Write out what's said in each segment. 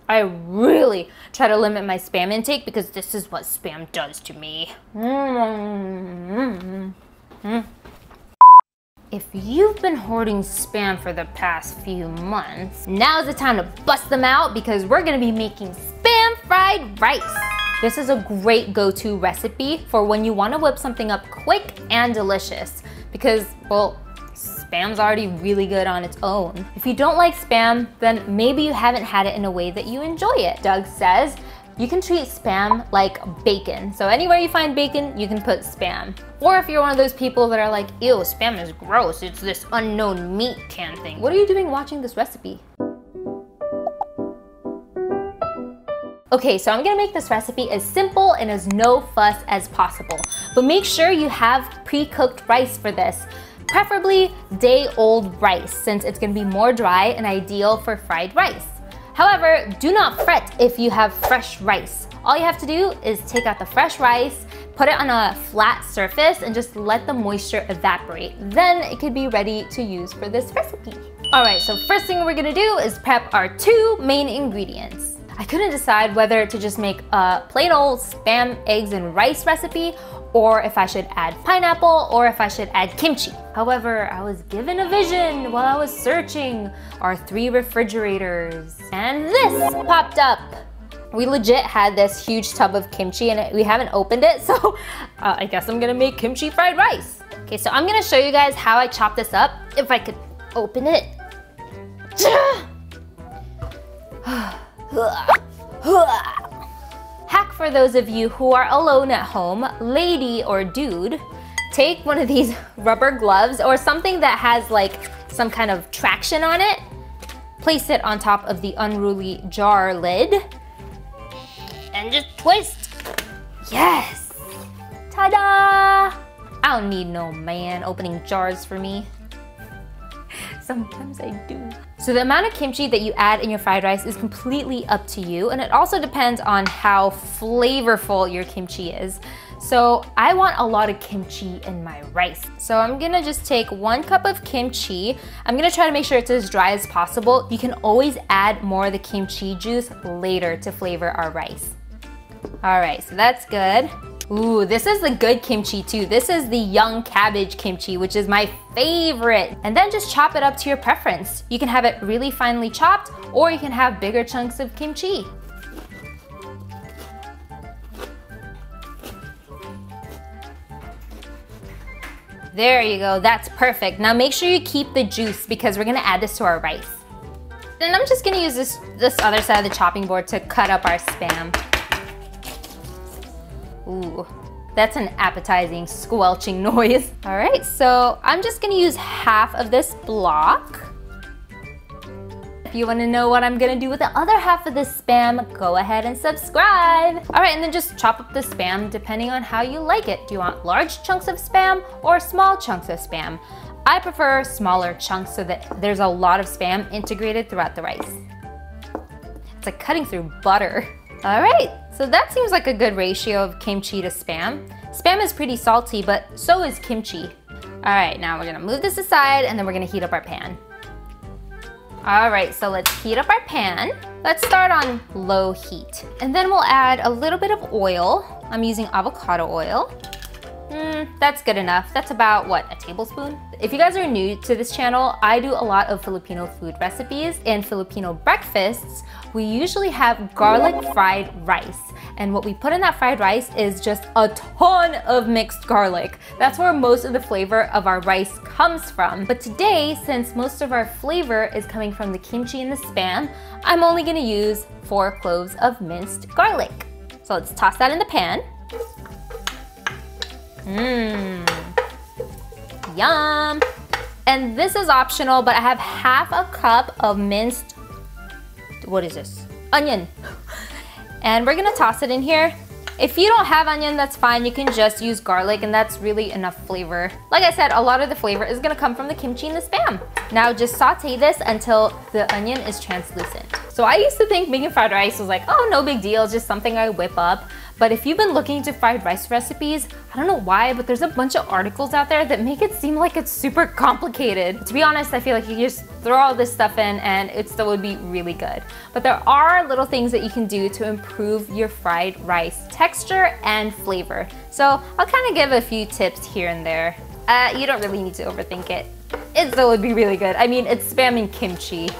I really try to limit my Spam intake because this is what Spam does to me. If you've been hoarding Spam for the past few months, now's the time to bust them out because we're gonna be making Spam fried rice. This is a great go-to recipe for when you wanna whip something up quick and delicious because, well, Spam's already really good on its own. If you don't like Spam, then maybe you haven't had it in a way that you enjoy it. Doug says you can treat Spam like bacon. So anywhere you find bacon, you can put Spam. Or if you're one of those people that are like, ew, Spam is gross, it's this unknown meat can thing. What are you doing watching this recipe? Okay, so I'm gonna make this recipe as simple and as no fuss as possible. But make sure you have pre-cooked rice for this. Preferably day-old rice, since it's gonna be more dry and ideal for fried rice. However, do not fret if you have fresh rice. All you have to do is take out the fresh rice, put it on a flat surface, and just let the moisture evaporate. Then it could be ready to use for this recipe. All right, so first thing we're gonna do is prep our 2 main ingredients. I couldn't decide whether to just make a plain old Spam, eggs, and rice recipe, or if I should add pineapple, or if I should add kimchi. However, I was given a vision while I was searching our 3 refrigerators, and this popped up. We legit had this huge tub of kimchi and we haven't opened it, so I guess I'm gonna make kimchi fried rice. Okay, so I'm gonna show you guys how I chop this up, if I could open it. Hack for those of you who are alone at home, lady or dude, take one of these rubber gloves or something that has like some kind of traction on it, place it on top of the unruly jar lid, and just twist. Yes! Ta-da! I don't need no man opening jars for me. Sometimes I do. So the amount of kimchi that you add in your fried rice is completely up to you, and it also depends on how flavorful your kimchi is. So I want a lot of kimchi in my rice. So I'm gonna just take 1 cup of kimchi. I'm gonna try to make sure it's as dry as possible. You can always add more of the kimchi juice later to flavor our rice. All right, so that's good. Ooh, this is the good kimchi too. This is the young cabbage kimchi, which is my favorite. And then just chop it up to your preference. You can have it really finely chopped, or you can have bigger chunks of kimchi. There you go, that's perfect. Now make sure you keep the juice because we're gonna add this to our rice. And I'm just gonna use this other side of the chopping board to cut up our Spam. Ooh, that's an appetizing squelching noise. All right, so I'm just gonna use half of this block. If you wanna know what I'm gonna do with the other half of this Spam, go ahead and subscribe. All right, and then just chop up the Spam depending on how you like it. Do you want large chunks of Spam or small chunks of Spam? I prefer smaller chunks so that there's a lot of Spam integrated throughout the rice. It's like cutting through butter. All right, so that seems like a good ratio of kimchi to Spam. Spam is pretty salty, but so is kimchi. All right, now we're gonna move this aside and then we're gonna heat up our pan. All right, so let's heat up our pan. Let's start on low heat. And then we'll add a little bit of oil. I'm using avocado oil. That's good enough. That's about, what, a tablespoon? If you guys are new to this channel, I do a lot of Filipino food recipes. In Filipino breakfasts, we usually have garlic fried rice. And what we put in that fried rice is just a ton of mixed garlic. That's where most of the flavor of our rice comes from. But today, since most of our flavor is coming from the kimchi and the Spam, I'm only gonna use 4 cloves of minced garlic. So let's toss that in the pan. Yum! And this is optional, but I have half a cup of minced, what is this? Onion. And we're gonna toss it in here. If you don't have onion, that's fine. You can just use garlic and that's really enough flavor. Like I said, a lot of the flavor is gonna come from the kimchi and the Spam. Now just saute this until the onion is translucent. So I used to think making fried rice was like, oh, no big deal, it's just something I whip up. But if you've been looking into fried rice recipes, I don't know why, but there's a bunch of articles out there that make it seem like it's super complicated. To be honest, I feel like you just throw all this stuff in and it still would be really good. But there are little things that you can do to improve your fried rice texture and flavor. So I'll kind of give a few tips here and there. You don't really need to overthink it. It still would be really good. I mean, it's Spam and kimchi.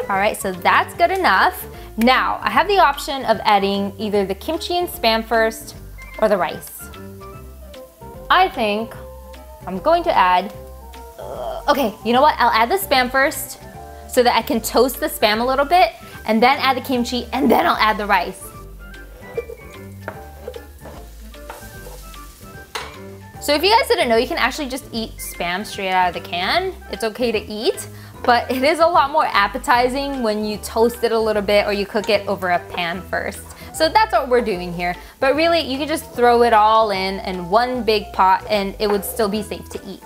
All right, so that's good enough. Now, I have the option of adding either the kimchi and Spam first or the rice. I think I'm going to add, okay, you know what? I'll add the Spam first so that I can toast the Spam a little bit and then add the kimchi and then I'll add the rice. So if you guys didn't know, you can actually just eat Spam straight out of the can. It's okay to eat, but it is a lot more appetizing when you toast it a little bit or you cook it over a pan first. So that's what we're doing here. But really, you can just throw it all in one big pot and it would still be safe to eat.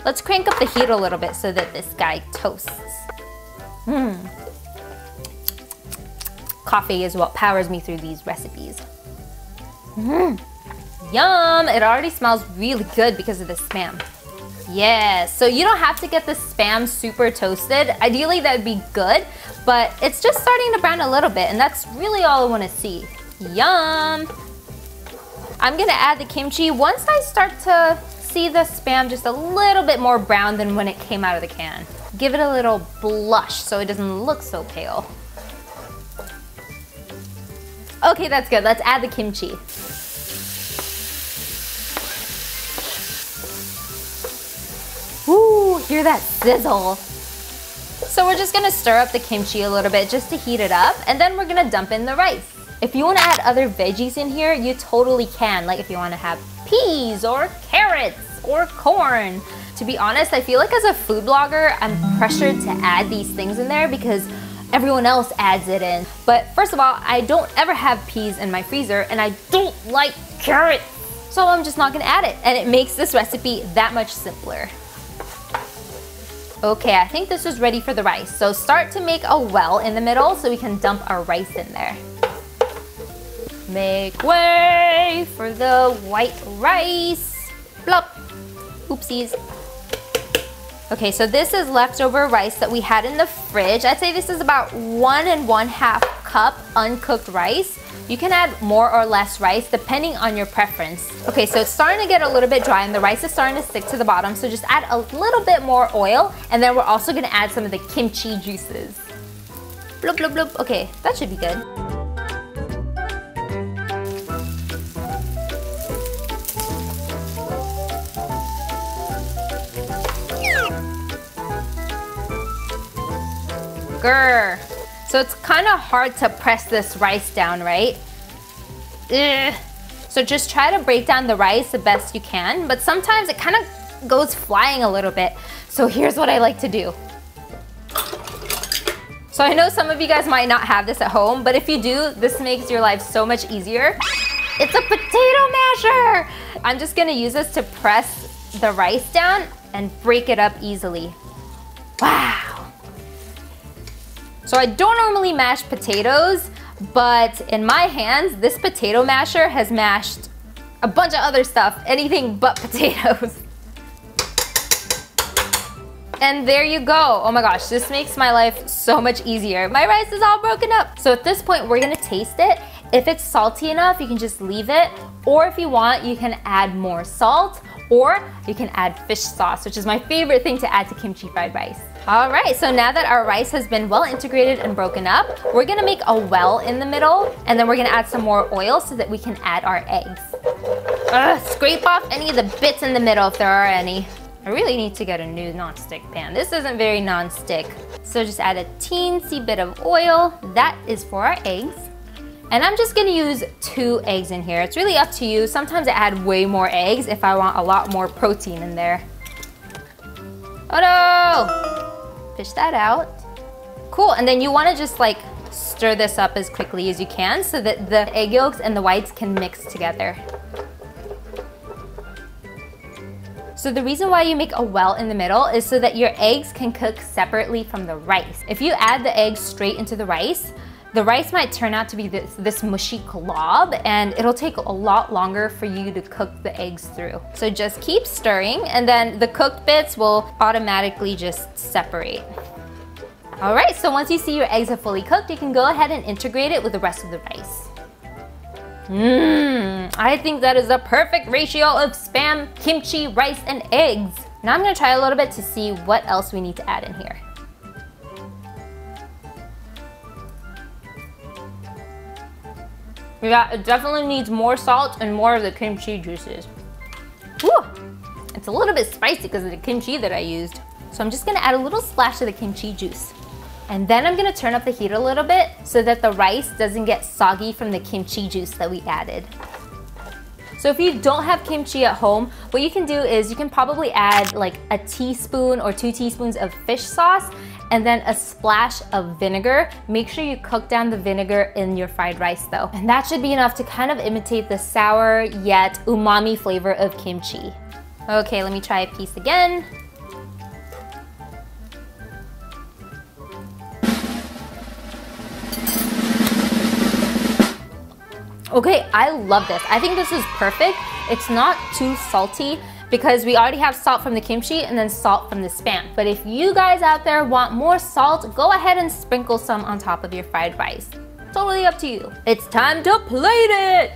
Let's crank up the heat a little bit so that this guy toasts. Coffee is what powers me through these recipes. Yum! It already smells really good because of the Spam. Yes, so you don't have to get the Spam super toasted. Ideally that would be good, but it's just starting to brown a little bit and that's really all I want to see. Yum! I'm gonna add the kimchi once I start to see the Spam just a little bit more brown than when it came out of the can. Give it a little blush so it doesn't look so pale. Okay, that's good. Let's add the kimchi. Ooh, hear that sizzle. So we're just gonna stir up the kimchi a little bit just to heat it up, and then we're gonna dump in the rice. If you wanna add other veggies in here, you totally can. Like if you wanna have peas or carrots or corn. To be honest, I feel like as a food blogger, I'm pressured to add these things in there because everyone else adds it in. But first of all, I don't ever have peas in my freezer and I don't like carrots. So I'm just not gonna add it, and it makes this recipe that much simpler. Okay, I think this is ready for the rice. So start to make a well in the middle so we can dump our rice in there. Make way for the white rice. Plop. Oopsies. Okay, so this is leftover rice that we had in the fridge. I'd say this is about 1 1/2 cup uncooked rice. You can add more or less rice depending on your preference. Okay, so it's starting to get a little bit dry and the rice is starting to stick to the bottom, so just add a little bit more oil, and then we're also gonna add some of the kimchi juices. Bloop, bloop, bloop. Okay, that should be good. Grr. So it's kind of hard to press this rice down, right? Ugh. So just try to break down the rice the best you can, but sometimes it kind of goes flying a little bit. So here's what I like to do. So I know some of you guys might not have this at home, but if you do, this makes your life so much easier. It's a potato masher! I'm just gonna use this to press the rice down and break it up easily. Wow! So I don't normally mash potatoes, but in my hands, this potato masher has mashed a bunch of other stuff, anything but potatoes. And there you go. Oh my gosh, this makes my life so much easier. My rice is all broken up. So at this point, we're gonna taste it. If it's salty enough, you can just leave it. Or if you want, you can add more salt, or you can add fish sauce, which is my favorite thing to add to kimchi fried rice. All right, so now that our rice has been well integrated and broken up, we're gonna make a well in the middle, and then we're gonna add some more oil so that we can add our eggs. Scrape off any of the bits in the middle if there are any. I really need to get a new non-stick pan. This isn't very non-stick. So just add a teensy bit of oil. That is for our eggs. And I'm just gonna use 2 eggs in here. It's really up to you. Sometimes I add way more eggs if I want a lot more protein in there. Oh no! Fish that out. Cool, and then you wanna just like stir this up as quickly as you can so that the egg yolks and the whites can mix together. So the reason why you make a well in the middle is so that your eggs can cook separately from the rice. If you add the eggs straight into the rice might turn out to be this mushy glob, and it'll take a lot longer for you to cook the eggs through. So just keep stirring, and then the cooked bits will automatically just separate. All right, so once you see your eggs are fully cooked, you can go ahead and integrate it with the rest of the rice. I think that is a perfect ratio of Spam, kimchi, rice, and eggs. Now I'm gonna try a little bit to see what else we need to add in here. Yeah, it definitely needs more salt and more of the kimchi juices. Whew. It's a little bit spicy because of the kimchi that I used. So I'm just gonna add a little splash of the kimchi juice. And then I'm gonna turn up the heat a little bit so that the rice doesn't get soggy from the kimchi juice that we added. So if you don't have kimchi at home, what you can do is you can probably add like a teaspoon or 2 teaspoons of fish sauce and then a splash of vinegar. Make sure you cook down the vinegar in your fried rice though. And that should be enough to kind of imitate the sour yet umami flavor of kimchi. Okay, let me try a piece again. Okay, I love this. I think this is perfect. It's not too salty because we already have salt from the kimchi and then salt from the Spam. But if you guys out there want more salt, go ahead and sprinkle some on top of your fried rice. Totally up to you. It's time to plate it!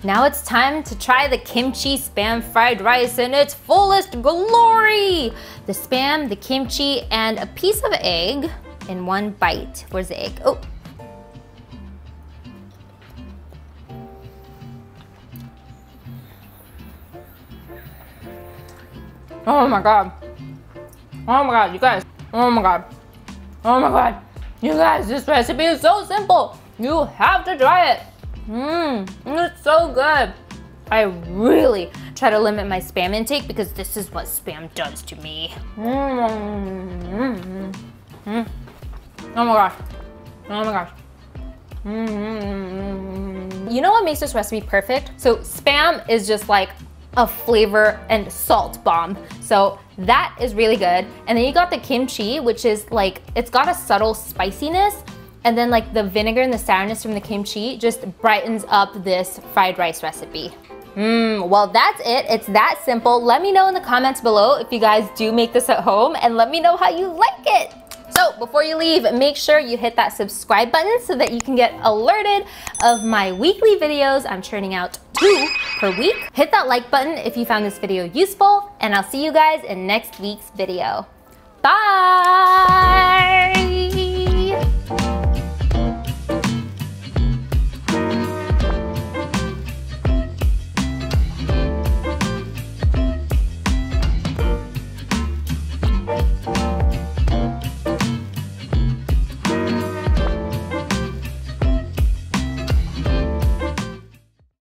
Now it's time to try the kimchi Spam fried rice in its fullest glory. The Spam, the kimchi, and a piece of egg in one bite. Where's the egg? Oh. Oh my God. Oh my God, you guys. Oh my God. Oh my God. You guys, this recipe is so simple. You have to try it. It's so good. I really try to limit my Spam intake because this is what Spam does to me. Oh my gosh. Oh my gosh. You know what makes this recipe perfect? So Spam is just like a flavor and salt bomb. So that is really good. And then you got the kimchi, which is like, it's got a subtle spiciness. And then like the vinegar and the sourness from the kimchi just brightens up this fried rice recipe. Well, that's it. It's that simple. Let me know in the comments below if you guys do make this at home, and let me know how you like it. So before you leave, make sure you hit that subscribe button so that you can get alerted of my weekly videos. I'm churning out 2 per week. Hit that like button if you found this video useful, and I'll see you guys in next week's video. Bye!